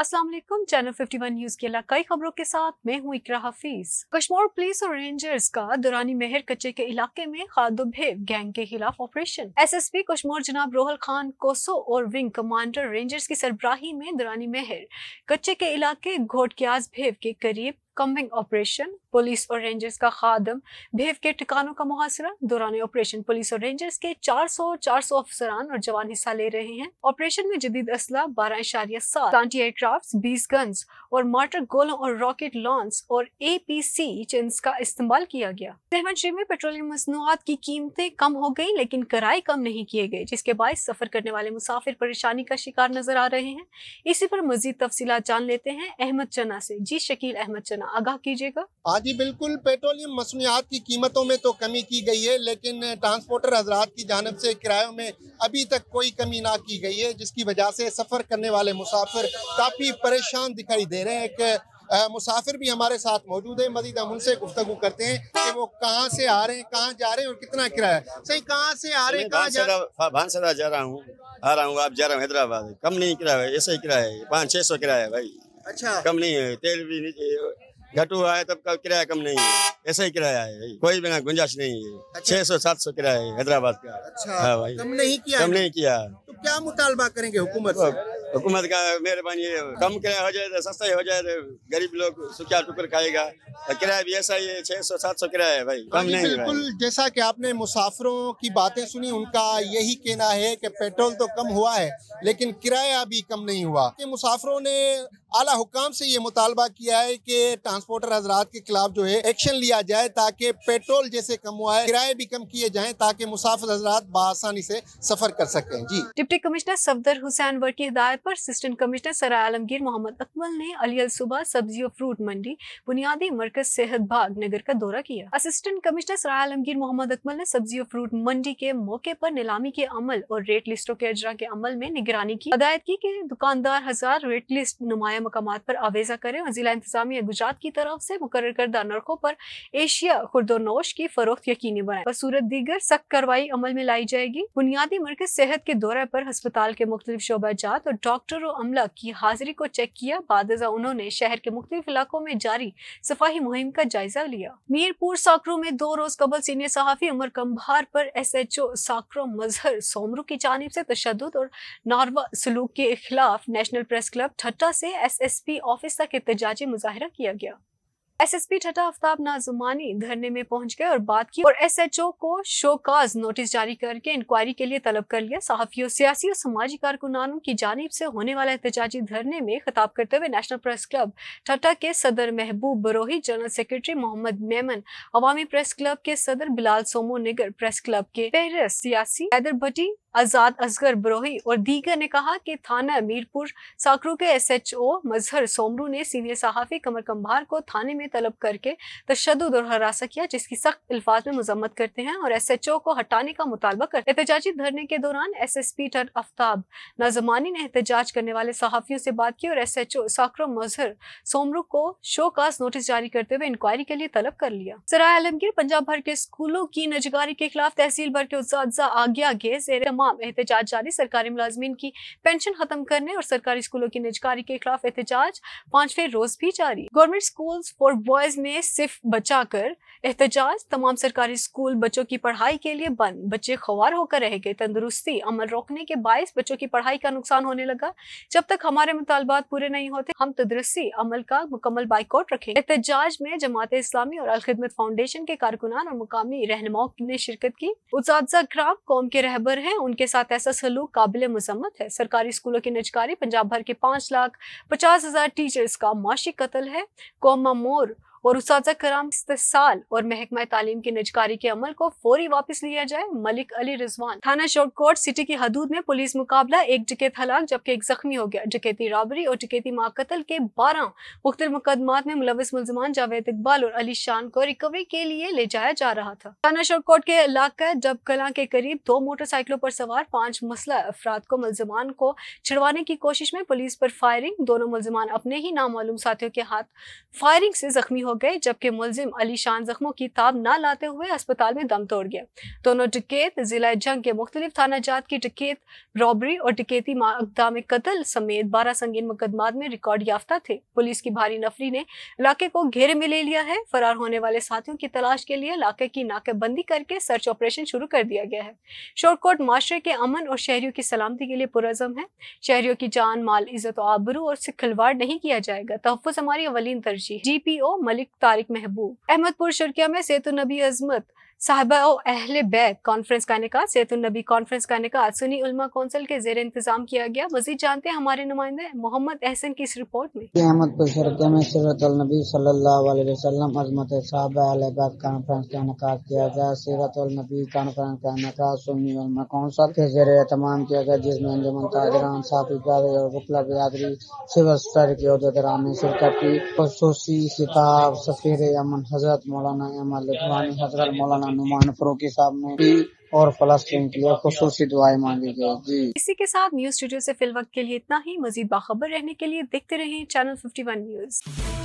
अस्सलाम वालेकुम, channel 51 news की इलाकाई खबरों के साथ मैं हूं इकरा हफीज। कश्मीर पुलिस और रेंजर्स का दुरानी मेहर कच्चे के इलाके में खादुभेव गैंग के खिलाफ ऑपरेशन। एसएसपी कश्मीर जनाब रोहल खान कोसो और विंग कमांडर रेंजर्स की सरबराही में दुरानी मेहर कच्चे के इलाके घोटक्याज भेव के करीब कम्बिंग ऑपरेशन। पुलिस और रेंजर्स का खादम भेव के ठिकानों का मुहासरा। दौरान ऑपरेशन पुलिस और रेंजर्स के 400 अफसरान और जवान हिस्सा ले रहे हैं। ऑपरेशन में जदीद असला 12.7 एंटी एयरक्राफ्ट, 20 गन्स और मार्टर गोलों और रॉकेट लॉन्च और APC चिन्स का इस्तेमाल किया गया। सहमत में पेट्रोलियम मसनूआत की कीमतें कम हो गई लेकिन किराए कम नहीं किए गए, जिसके बायस सफर करने वाले मुसाफिर परेशानी का शिकार नजर आ रहे हैं। इसी पर मजीद तफसीलात जान लेते हैं अहमद चना से। जी शकील अहमद चना, आगाह कीजिएगा। हाँ जी बिल्कुल, पेट्रोलियम मसनूआत की कीमतों में तो कमी की गई है लेकिन ट्रांसपोर्टर हजरात की जानिब से किरायों में अभी तक कोई कमी ना की गई है, जिसकी वजह से सफ़र करने वाले मुसाफिर काफ़ी परेशान दिखाई दे रहे हैं। एक मुसाफिर भी हमारे साथ मौजूद है, मज़ीद हम उनसे गुफ्तगू करते हैं कि वो कहाँ से आ रहे हैं, कहाँ जा रहे हैं और कितना किराया है। सही, कहाँ से आ रहे हैं, कहाँ जा रहे हैं? भानसदा जा रहा हूँ, आ रहा हूँ, आप जा रहा हूँ हैदराबाद। कम नहीं किराया है, ऐसा ही किराया है, 500-600 किराया है भाई। अच्छा, कम नहीं है, तेल भी घट हुआ है तब का किराया कम नहीं है, ऐसा ही किराया है, कोई बिना गुंजाइश नहीं है। अच्छा। 600-700 किराया है हैदराबाद का। अच्छा, हाँ भाई, कम नहीं किया, कम नहीं किया। तो क्या मुतालबा करेंगे हुकूमत से? हुकूमत का मेहरबानी है, कम किराया हो जाए तो सस्ता ही हो जाए तो गरीब लोग सुखिया टुकर खाएगा। किराया भी ऐसा ही है, 600-700 किराया है भाई, कम नहीं है। बिल्कुल, जैसा कि आपने मुसाफिरों की बातें सुनी, उनका यही कहना है कि पेट्रोल तो कम हुआ है लेकिन किराया भी कम नहीं हुआ। कि मुसाफिरों ने आला हुकाम से ये मुतालबा किया है कि ट्रांसपोर्टर हजरात के खिलाफ जो है एक्शन लिया जाए ताकि पेट्रोल जैसे कम हुआ है किराए भी कम किए जाएं ताकि मुसाफिर हजरात बआसानी से सफर कर सकें। जी, डिप्टी कमिश्नर सफदर हुसैन वर की हिदायत पर असिस्टेंट कमिश्नर सराय आलमगीर मोहम्मद अकमल ने अली सुबह सब्जी और फ्रूट मंडी बुनियादी मरकज सेहत बाग नगर का दौरा किया। असिस्टेंट कमिश्नर सराय आलमगीर मोहम्मद अकमल ने सब्जी और फ्रूट मंडी के मौके पर नीलामी के अमल और रेट लिस्टों के अजरा के अमल में निगरानी की। हिदायत की कि दुकानदार हजार रेट लिस्ट नुमाया मकामात पर आवेजा करें और जिला इंतजामिया गुजरात की तरफ से मुकर्रर करदा नरखों पर एशिया खुर्दोनोश की फरोख्त यकीनी बनाए। बसूरत दीगर सख्त कार्रवाई अमल में लाई जाएगी। बुनियादी मरकज सेहत के दौरे पर अस्पताल के मुख्तलिफ शोबाजात और डॉक्टर और अमला की हाजिरी को चेक किया। बादजा उन्होंने शहर के मुख्तलिफ इलाकों में जारी सफाई मुहिम का जायजा लिया। मीरपुर साकरू में 2 रोज कबल सीनियर सहाफी उमर कंभार पर SHO साकरो मजहर सोमरू की जानिब से तशद्दुद और नारवा सलूक के खिलाफ नेशनल प्रेस क्लब ठट्टा से SSP ऑफिस तक एहतजाजी मुजाहिरा किया गया। SSP ठट्टा आफ्ताब नाजुमानी धरने में पहुंच गए और बात की और SHO को शोकाज नोटिस जारी करके इंक्वायरी के लिए तलब कर लिया। सहाफियों, सियासी और समाजी कारकुनानों की जानिब से होने वाला एहतजाजी धरने में खिताब करते हुए नेशनल प्रेस क्लब ठट्टा के सदर महबूब बरोही, जनरल सेक्रेटरी मोहम्मद मेमन, अवामी प्रेस क्लब के सदर बिलाल सोमो निगर, प्रेस क्लब के फहरिस्त सियासी हैदर भट्टी, आजाद असगर बरोही और दीगर ने कहा कि थाना मीरपुर साकरू के SHO मजहर सोमरू ने सीनियर सहाफी कमर कंभार को थाने में तलब करके तशद्दुद और हरासा किया, जिसकी सख्त अल्फाज में मजम्मत करते हैं और SHO को हटाने का मुतालबा करते हैं। एहतजाजी धरने के दौरान SSP ठट्टा आफ्ताब नाजुमानी ने एहतजाज करने वाले सहाफियों से बात की और SHO साकरू मजहर सोमरू को शोकाज नोटिस जारी करते हुए इंक्वायरी के लिए तलब कर लिया। सराय आलमगीर पंजाब भर के स्कूलों की नजगारी के खिलाफ तहसील भर के उस्ताद आगे आगे एहतजाज जारी। सरकारी मुलाजमीन की पेंशन खत्म करने और सरकारी स्कूलों की निजकारी के खिलाफ एहतजाज 5वें रोज भी जारी। गवर्नमेंट स्कूल्स फॉर बॉयज में सिर्फ बचाकर एहतजाज। तमाम सरकारी स्कूल बच्चों की पढ़ाई के लिए बंद, बच्चे ख्वार होकर रह गए। तंदुरुस्ती अमल रोकने के बायस बच्चों की पढ़ाई का नुकसान होने लगा। जब तक हमारे मुतालबात पूरे नहीं होते हम तंदुरुस्ती अमल का मुकम्मल बाइकआउट रखेंगे। एहतजाज में जमात इस्लामी और अल खिदमत फाउंडेशन के कारकुनान और मुकामी रहनुमाओं ने शिरकत की। उस्ताद कराम कौम के रहबर हैं, उनके साथ ऐसा सलूक काबिल मजम्मत है। सरकारी स्कूलों की निजकारी पंजाब भर के 5,50,000 टीचर्स का माशी कत्ल है। कौम मोर और उस्ताद कराम इस्तेसाल और महकमा तालीम की निजकारी के अमल को फौरी वापस लिया जाए। मलिक अली रिजवान थाना शॉर्टकोट सिटी की हदूद में पुलिस मुकाबला, एक डकैत हलाक जबकि एक जख्मी हो गया। डकैती, रॉबरी और डकैती मां कत्ल के 12 मुख्तलिफ मुकदमात में मुलविस मुलजमान जावेद इकबाल और अली शान को रिकवरी के लिए ले जाया जा रहा था। थाना शॉर्टकोट के इलाका डब कलां के करीब 2 मोटरसाइकिलों पर सवार 5 मुसलह अफराद को मुलजमान को छिड़वाने की कोशिश में पुलिस पर फायरिंग। दोनों मुलजमान अपने ही नामालूम साथियों के हाथ फायरिंग से जख्मी हो गए, जबकि मुलजिम अली शान जख्मों की ताब न लाते हुए अस्पताल में दम तोड़ गया। दोनों डकैत जिला जंग के मुख्तलिफ थाना जात की डकैत, रॉबरी और डकैती इक़दाम कत्ल समेत 12 संगीन मुकदमात में रिकॉर्ड याफ्ता थे। पुलिस की भारी नफरी ने इलाके को घेरे में ले लिया है। फरार होने वाले साथियों की तलाश के लिए इलाके की नाकेबंदी करके सर्च ऑपरेशन शुरू कर दिया गया है। शोरकोट माशरे के अमन और शहरियों की सलामती के लिए पुरअज़म है। शहरियों की जान, माल, इज्जत और आबरू और से खिलवाड़ नहीं किया जाएगा। तहफ़्फ़ुज़ हमारी अवलीन तरजीह। GPO मलिक तारिक महबूब। अहमदपुर शर्किया में सेतुन्नबी अज़मत साहिबा और अहले बैत कॉन्फ्रेंस का इनेकाद। सेतुन्नबी कॉन्फ्रेंस का इनेकाद सुन्नी उलमा कौंसिल के ज़ेर इंतजाम किया गया। मज़ीद जानते हैं हमारे नुमाइंदे मोहम्मद एहसन की इस रिपोर्ट में। अहमदपुर शर्किया में सीरतुल नबी सल्लल्लाहु अलैहि वसल्लम अज़मत साहिबा अहले बैत कॉन्फ्रेंस का इनेकाद किया गया। सीरतुल नबी कॉन्फ्रेंस का इनेकाद सुन्नी उलमा कौंसिल के ज़ेर एहतमाम किया गया, जिसमें अंजुमन ताजरान, साफी बिरादरी और वकला बिरादरी सिविल सोसाइटी के अहदेदारान ने शिरकत की। खुसूसी खिताब सफीर अमन हजरत मौलाना अहमद लिथवानी, हजरत मौलाना नुमान फरूकी साहब ने भी और फलस्तीन के लिए खुसूसी दुआएं मांगी गई। जी, इसी के साथ न्यूज़ स्टूडियो से फिल वक्त के लिए इतना ही। मजीद बाखबर रहने के लिए देखते रहें चैनल 51 न्यूज़।